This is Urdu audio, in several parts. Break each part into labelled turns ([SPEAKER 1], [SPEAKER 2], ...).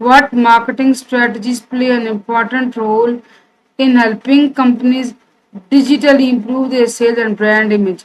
[SPEAKER 1] what marketing strategies play an important role in helping companies digitally improve their sales and brand image।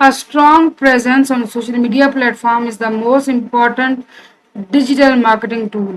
[SPEAKER 1] A strong presence on social media platform is the most important digital marketing tool।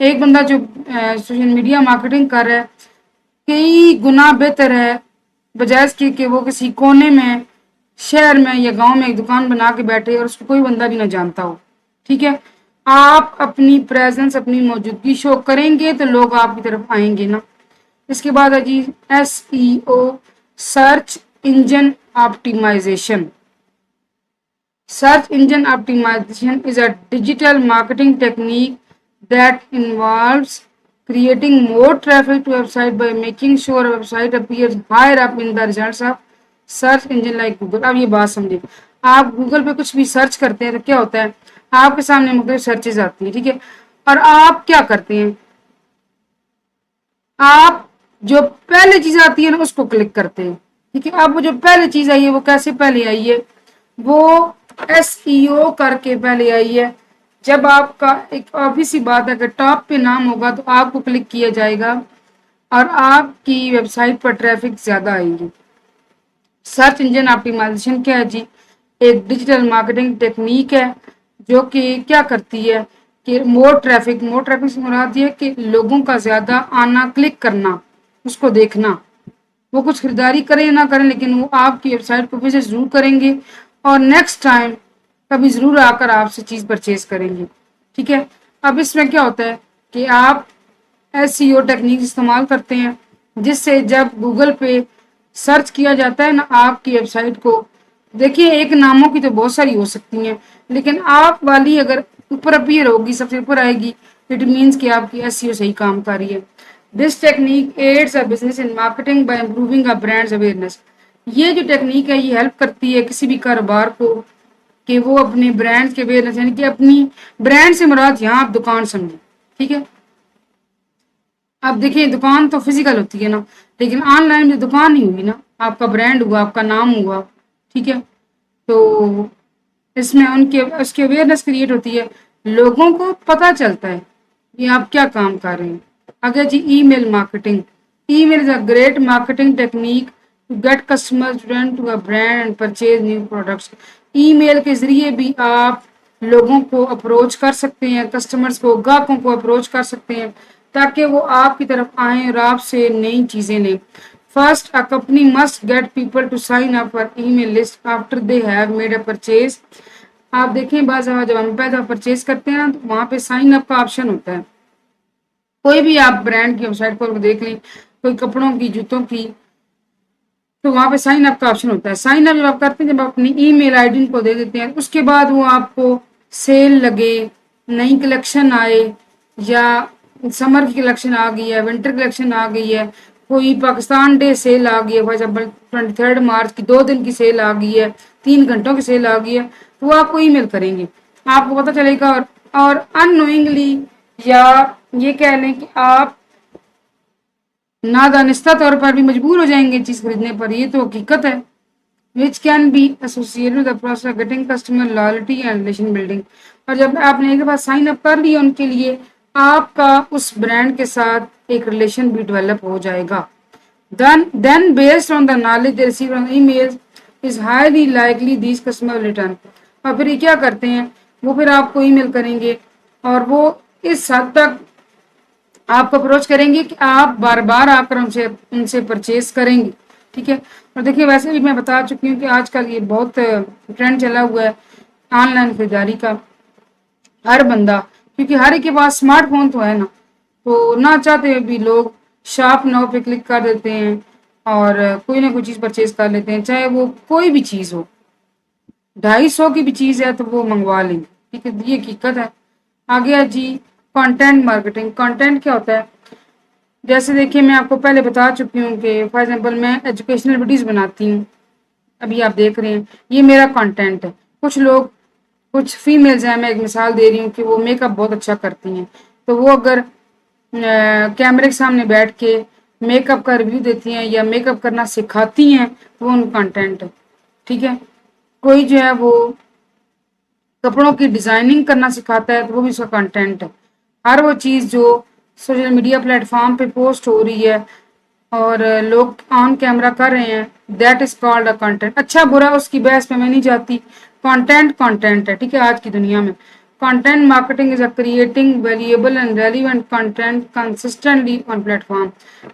[SPEAKER 1] ایک بندہ جو سوشل میڈیا مارکیٹنگ کر رہا ہے کئی گنا بہتر ہے بجائے اس کے کہ وہ کسی کونے میں شہر میں یا گاؤں میں ایک دکان بنا کے بیٹھے اور اس کو کوئی بندہ بھی نہ جانتا ہو. ٹھیک ہے, آپ اپنی پریزنس اپنی موجودگی شو کریں گے تو لوگ آپ کی طرف آئیں گے نا. اس کے بعد ہے جی SEO, search engine optimization. Search engine optimization is a digital marketing technique that involves creating more traffic to a website by making sure a website appears higher up in the results of search engine like Google. اب یہ بات سمجھے, آپ گوگل پہ کچھ بھی سرچ کرتے ہیں تو کیا ہوتا ہے, آپ کے سامنے مختلف سرچز آتی ہیں. ٹھیک ہے, اور آپ کیا کرتے ہیں, آپ جو پہلے چیز آتی ہے نا اس کو کلک کرتے ہیں. ٹھیک ہے, اب وہ جو پہلے چیز آئی ہے وہ کیسے پہلے آئی ہے, وہ SEO کر کے پہلے آئی ہے. جب آپ کا ایک obvious سی بات ہے کہ ٹاپ پہ نام ہوگا تو آپ کو کلک کیا جائے گا اور آپ کی ویب سائٹ پر ٹریفک زیادہ آئے گی. سرچ انجن آپٹیمائزیشن کیا ہے جی, ایک ڈیجیٹل مارکیٹنگ ٹیکنیک ہے جو کہ کیا کرتی ہے کہ مور ٹریفک سے مراد یہ کہ لوگوں کا زیادہ آنا, کلک کرنا, اس کو دیکھنا, وہ کچھ خریداری کریں یا نہ کریں لیکن وہ آپ کی ویب سائٹ کو وزٹ ضرور کریں گے اور نیکسٹ ٹائم کبھی ضرور آ کر آپ سے چیز پرچیز کریں گے. ٹھیک ہے, اب اس میں کیا ہوتا ہے کہ آپ SEO ٹیکنیک استعمال کرتے ہیں جس سے جب گوگل پہ سرچ کیا جاتا ہے نا آپ کی ویب سائٹ کو, دیکھیے ایک ناموں کی تو بہت ساری ہو سکتی ہیں لیکن آپ والی اگر اوپر اپیئر ہوگی, سب سے اوپر آئے گی, اٹ مینس کہ آپ کی SEO صحیح کام کر رہی ہے. This technique aids a business in marketing by improving a brand's awareness. یہ جو ٹیکنیک ہے یہ ہیلپ کرتی ہے کسی بھی کاروبار کو کہ وہ اپنے برانڈ کے اویئرنیس, یعنی کہ اپنی برانڈ سے مراد یہاں آپ دکان سمجھیں. ٹھیک ہے, اب دیکھیں دکان تو فزیکل ہوتی ہے نا, لیکن آن لائن جو دکان نہیں ہوئی نا, آپ کا برانڈ ہوا, آپ کا نام ہوا. ٹھیک ہے, تو اس میں اس کی اویئرنیس کریٹ ہوتی ہے, لوگوں کو پتہ چلتا ہے کہ آپ کیا کام کر رہے ہیں. اگر جی email marketing, email is a great marketing technique to get customers to run to a brand and purchase new products. Email کے ذریعے بھی آپ لوگوں کو اپروچ کر سکتے ہیں, کسٹمرز کو, گاہکوں کو اپروچ کر سکتے ہیں تاکہ وہ آپ کی طرف آئیں اور آپ سے نئی چیزیں لیں. First, a company must get people to sign up for email list after they have made a purchase. آپ دیکھیں بعض جب ہم پہلے پرچیز کرتے ہیں تو وہاں پہ سائن اپ کا آپشن ہوتا ہے. کوئی بھی آپ برانڈ کی ویب سائٹ پر دیکھ لیں, کوئی کپڑوں کی, جوتوں کی, تو وہاں پہ سائن اپ کا آپشن ہوتا ہے. سائن اپ جب آپ کرتے ہیں, جب آپ اپنی ای میل آئی ڈی کو دے دیتے ہیں, اس کے بعد وہ آپ کو سیل لگے, نئی کلیکشن آئے, یا سمر کی کلیکشن آ گئی ہے, ونٹر کلیکشن آ گئی ہے, کوئی پاکستان ڈے سیل آ گئی ہے, فار ایگزامپل 23 مارچ کی 2 دن کی سیل آ گئی ہے, 3 گھنٹوں کی سیل آ گئی ہے, تو وہ آپ کو ای میل کریں گے, آپ کو پتہ چلے گا. اور ان نوئنگلی یا یہ کہہ لیں کہ آپ نادانستہ طور پر بھی مجبور ہو جائیں گے چیز خریدنے پر, یہ تو حقیقت ہے. which can be associated with the process of getting customer loyalty and relation building. اور جب آپ نے ایک بار سائن اپ کر لیا ان کے لیے, آپ کا اس برانڈ کے ساتھ ایک ریلیشن بھی ڈیولپ ہو جائے گا. Then based on the knowledge they receive from emails is highly likely these customer will return. اور پھر یہ کیا کرتے ہیں, وہ پھر آپ کو ای میل کریں گے اور وہ اس حد تک آپ کو اپروچ کریں گے کہ آپ بار بار آ کر ان سے پرچیز کریں گے. ٹھیک ہے, اور دیکھیے ویسے بھی میں بتا چکی ہوں کہ آج کل یہ بہت ٹرینڈ چلا ہوا ہے آن لائن خریداری کا. ہر بندہ, کیونکہ ہر ایک کے پاس اسمارٹ فون تو ہے نا, تو نہ چاہتے ہوئے بھی لوگ شاپ ناؤ پہ کلک کر دیتے ہیں اور کوئی نہ کوئی چیز پرچیز کر لیتے ہیں, چاہے وہ کوئی بھی چیز ہو, 250 کی بھی چیز ہے تو وہ منگوا لیں گے. ٹھیک ہے, یہ حقیقت ہے. آگے جی کانٹینٹ مارکیٹنگ. کانٹینٹ کیا ہوتا ہے, جیسے دیکھیے میں آپ کو پہلے بتا چکی ہوں کہ فار ایگزامپل میں ایجوکیشنل ویڈیوز بناتی ہوں, ابھی آپ دیکھ رہے ہیں یہ میرا کانٹینٹ ہے. کچھ فیمیلز ہیں, میں ایک مثال دے رہی ہوں کہ وہ میک اپ بہت اچھا کرتی ہیں, تو وہ اگر کیمرے کے سامنے بیٹھ کے میک اپ کا ریویو دیتی ہیں یا میک اپ کرنا سکھاتی ہیں تو وہ ان کانٹینٹ ہے. ٹھیک ہے, کوئی جو ہے وہ کپڑوں کی ڈیزائننگ کرنا سکھاتا ہے تو وہ بھی اس کا کانٹینٹ ہے. ہر وہ چیز جو سوشل میڈیا پلیٹ فارم پہ پوسٹ ہو رہی ہے اور لوگ آن کیمرہ کر رہے ہیں, that is called a content. اچھا برا اس کی بحث پہ میں نہیں جاتی, کانٹینٹ ہے. ٹھیک ہے, آج کی دنیا میں Content marketing is a creating valuable and relevant content consistently on platform.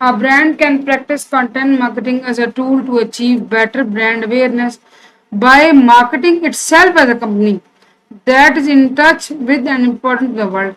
[SPEAKER 1] A brand can practice content marketing as a tool to achieve better brand awareness by marketing itself as a company that is in touch with and important to the world.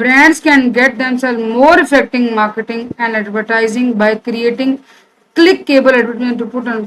[SPEAKER 1] brands can get themselves more effective marketing and advertising by creating clickable advertisement to put on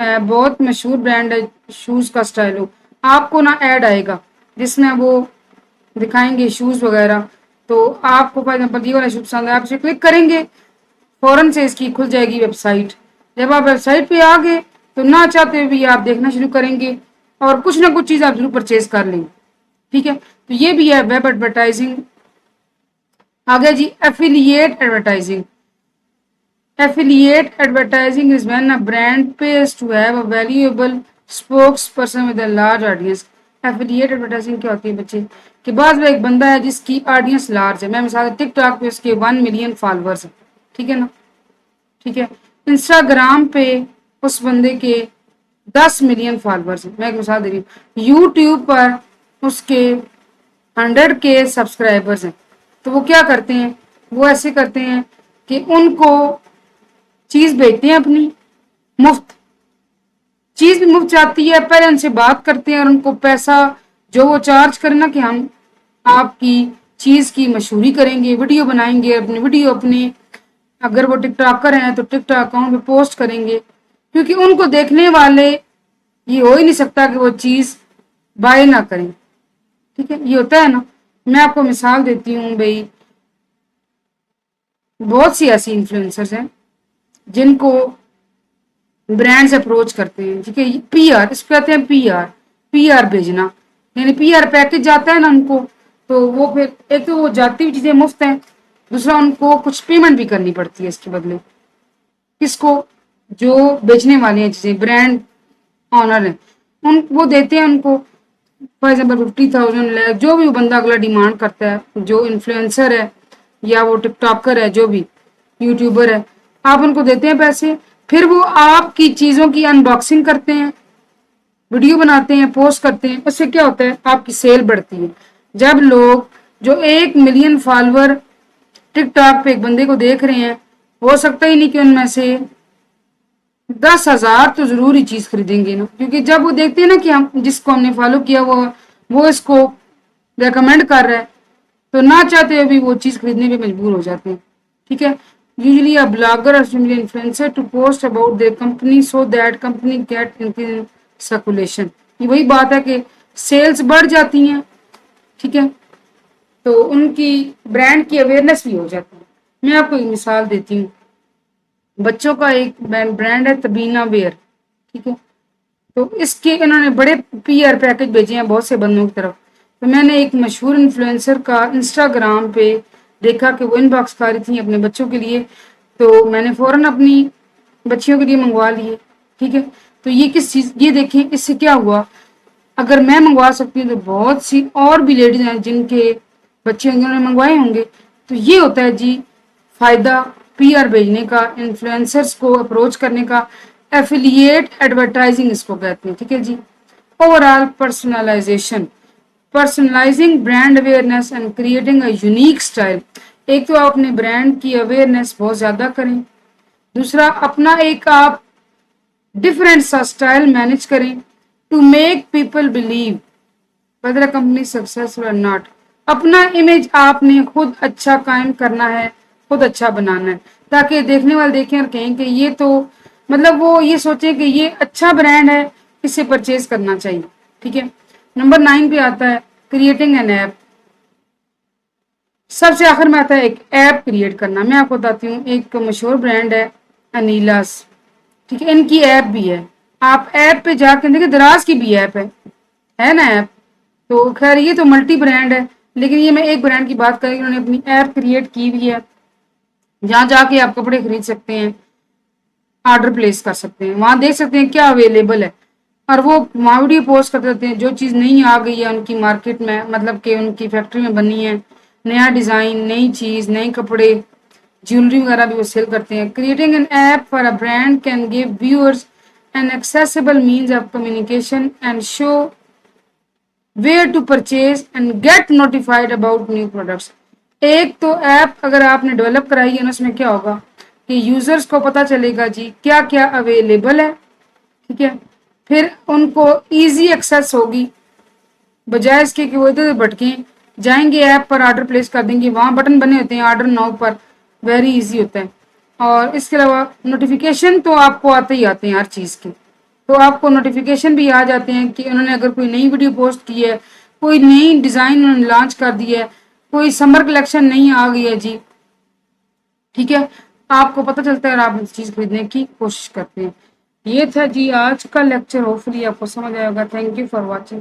[SPEAKER 1] بہت مشہور برانڈ ہے شوز کا اسٹائلو، آپ کو نا ایڈ آئے گا جس میں وہ دکھائیں گے شوز وغیرہ، تو آپ کو فار ایگزامپل یہ والا شوز پسند ہے، آپ اسے کلک کریں گے فوراً سے اس کی کھل جائے گی ویب سائٹ۔ جب آپ ویب سائٹ پہ آ گئے تو نہ چاہتے ہوئے بھی آپ دیکھنا شروع کریں گے اور کچھ نہ کچھ چیز آپ ضرور پرچیز کر لیں گے، ٹھیک ہے۔ تو یہ بھی ہے ویب ایڈورٹائزنگ۔ آگے جی affiliate advertising. Affiliate advertising is when a brand pays to have a valuable spokesperson with a large audience. Affiliate advertising کیا ہوتی ہے بچے کہ بعض میں ایک بندہ ہے جس کی آڈینس لارج ہے، میں مثال ٹک ٹاک پہ اس کے 1 ملین فالوورز ہیں، ٹھیک ہے نا، ٹھیک ہے۔ انسٹاگرام پہ اس بندے کے 10 ملین فالوورز ہیں، میں ایک مثال دے رہی ہوں۔ یوٹیوب پر اس کے 100K سبسکرائبرز ہیں۔ تو وہ کیا کرتے ہیں، وہ ایسے کرتے ہیں کہ ان کو چیز بیچتے ہیں، اپنی مفت چیز بھی مفت جاتی ہے، پہلے ان سے بات کرتے ہیں اور ان کو پیسہ جو وہ چارج کریں نا کہ ہم آپ کی چیز کی مشہوری کریں گے، ویڈیو بنائیں گے، اپنی ویڈیو اپنے اگر وہ ٹک ٹاکر ہیں تو ٹک ٹاک اکاؤنٹ پہ پوسٹ کریں گے، کیونکہ ان کو دیکھنے والے یہ ہو ہی نہیں سکتا کہ وہ چیز بائی نہ کریں، ٹھیک ہے، یہ ہوتا ہے نا۔ میں آپ کو مثال دیتی ہوں بھائی، بہت سی ایسی انفلوئنسرز ہیں جن کو برانڈز اپروچ کرتے ہیں، ٹھیک ہے، پی آر اس کو کہتے ہیں، پی آر بھیجنا، یعنی پی آر پیکج جاتا ہے نا ان کو، تو وہ پھر ایک تو وہ جاتی ہوئی چیزیں مفت ہیں، دوسرا ان کو کچھ پیمنٹ بھی کرنی پڑتی ہے اس کے بدلے، کس کو، جو بیچنے والے ہیں چیزیں، برانڈ آنر ہیں، وہ دیتے ہیں ان کو فار ایگزامپل 50,000 جو بھی بندہ اگلا ڈیمانڈ کرتا ہے، جو انفلوئنسر ہے یا وہ ٹک ٹاکر ہے، جو بھی یوٹیوبر ہے، آپ ان کو دیتے ہیں پیسے، پھر وہ آپ کی چیزوں کی ان باکسنگ کرتے ہیں، ویڈیو بناتے ہیں، پوسٹ کرتے ہیں، اس سے کیا ہوتا ہے، آپ کی سیل بڑھتی ہے۔ جب لوگ جو 1 ملین فالوور ٹک ٹاک پہ ایک بندے کو دیکھ رہے ہیں، ہو سکتا ہی نہیں کہ ان میں سے 10,000 تو ضرور ہی چیز خریدیں گے نا، کیونکہ جب وہ دیکھتے ہیں نا کہ ہم جس کو ہم نے فالو کیا وہ اس کو ریکمینڈ کر رہا ہے، تو نہ چاہتے ہوئے بھی وہ چیز خریدنے پہ مجبور ہو جاتے ہیں، ٹھیک ہے۔ Usually a blogger or similar influencer to post about their company so that company get increase circulation. یہ وہی بات ہے کہ سیلز بڑھ جاتی ہیں، ٹھیک ہے، تو ان کی برانڈ کی اویئرنیس بھی ہو جاتی ہے۔ میں آپ کو ایک مثال دیتی ہوں، بچوں کا ایک برانڈ ہے تبینہ ویئر، ٹھیک ہے، تو اس کے انہوں نے بڑے پی آر پیکج بھیجے ہیں بہت سے بندوں کی طرف۔ تو میں نے ایک مشہور انفلوئنسر کا انسٹاگرام پہ دیکھا کہ وہ ان باکس کر رہی تھیں اپنے بچوں کے لیے، تو میں نے فوراً اپنی بچیوں کے لیے منگوا لیے، ٹھیک ہے۔ تو یہ کس چیز، یہ دیکھیں اس سے کیا ہوا، اگر میں منگوا سکتی ہوں تو بہت سی اور بھی لیڈیز ہیں جن کے بچے انہوں نے منگوائے ہوں گے۔ تو یہ ہوتا ہے جی فائدہ پی آر بھیجنے کا، انفلوئنسرز کو اپروچ کرنے کا، ایفیلیٹ ایڈورٹائزنگ اس کو کہتے ہیں، ٹھیک ہے جی۔ Overall personalising brand awareness and creating a unique style. ایک تو آپ اپنے برانڈ کی اویئرنیس بہت زیادہ کریں، دوسرا اپنا ایک آپ ڈفرینٹ سا اسٹائل مینج کریں to make people believe whether a company successful or not۔ اپنا امیج آپ نے خود اچھا قائم کرنا ہے، خود اچھا بنانا ہے، تاکہ دیکھنے والے دیکھیں اور کہیں کہ یہ تو مطلب وہ یہ سوچیں کہ یہ اچھا برانڈ ہے، اس سے پرچیز کرنا چاہیے، ٹھیک ہے۔ نمبر 9 پہ آتا ہے کریٹنگ این ایپ۔ سب سے آخر میں آتا ہے ایک ایپ کریٹ کرنا۔ میں آپ کو بتاتی ہوں، ایک مشہور برانڈ ہے انیلاس، ٹھیک ہے، ان کی ایپ بھی ہے، آپ ایپ پہ جا کے دیکھیں، دراز کی بھی ایپ ہے نا ایپ، تو خیر یہ تو ملٹی برانڈ ہے، لیکن یہ میں ایک برانڈ کی بات کر رہی ہوں، انہوں نے اپنی ایپ کریٹ کی ہوئی ہے، جہاں جا کے آپ کپڑے خرید سکتے ہیں، آرڈر پلیس کر سکتے ہیں، وہاں دیکھ سکتے ہیں کیا اویلیبل ہے، اور وہ وہاں ویڈیو پوسٹ کر دیتے ہیں جو چیز نہیں آ گئی ہے ان کی مارکیٹ میں، مطلب کہ ان کی فیکٹری میں بنی ہے، نیا ڈیزائن، نئی چیز، نئے کپڑے، جیولری وغیرہ بھی وہ سیل کرتے ہیں۔ Creating an app for a brand can give viewers an accessible means of communication and show where to purchase and get notified about new products۔ ایک تو ایپ اگر آپ نے ڈیولپ کرائی ہے نا، اس میں کیا ہوگا کہ یوزرز کو پتا چلے گا جی کیا کیا اویلیبل ہے، ٹھیک ہے، پھر ان کو ایزی ایکسیس ہوگی، بجائے اس کے کہ وہ ادھر بھٹکیں، جائیں گے ایپ پر آرڈر پلیس کر دیں گے، وہاں بٹن بنے ہوتے ہیں آرڈر ناؤ پر، ویری ایزی ہوتا ہے۔ اور اس کے علاوہ نوٹیفیکیشن تو آپ کو آتے ہی آتے ہیں ہر چیز کے، تو آپ کو نوٹیفیکیشن بھی آ جاتے ہیں کہ انہوں نے اگر کوئی نئی ویڈیو پوسٹ کی ہے، کوئی نئی ڈیزائن انہوں نے لانچ کر دی ہے، کوئی سمر کلیکشن نہیں آ گئی ہے جی، ٹھیک ہے، آپ کو پتہ چلتا ہے اور آپ اس چیز خریدنے کی کوشش کرتے ہیں۔ یہ تھا جی آج کا لیکچر، ہوپ فلی آپ کو سمجھ آئے گا۔ Thank you for watching.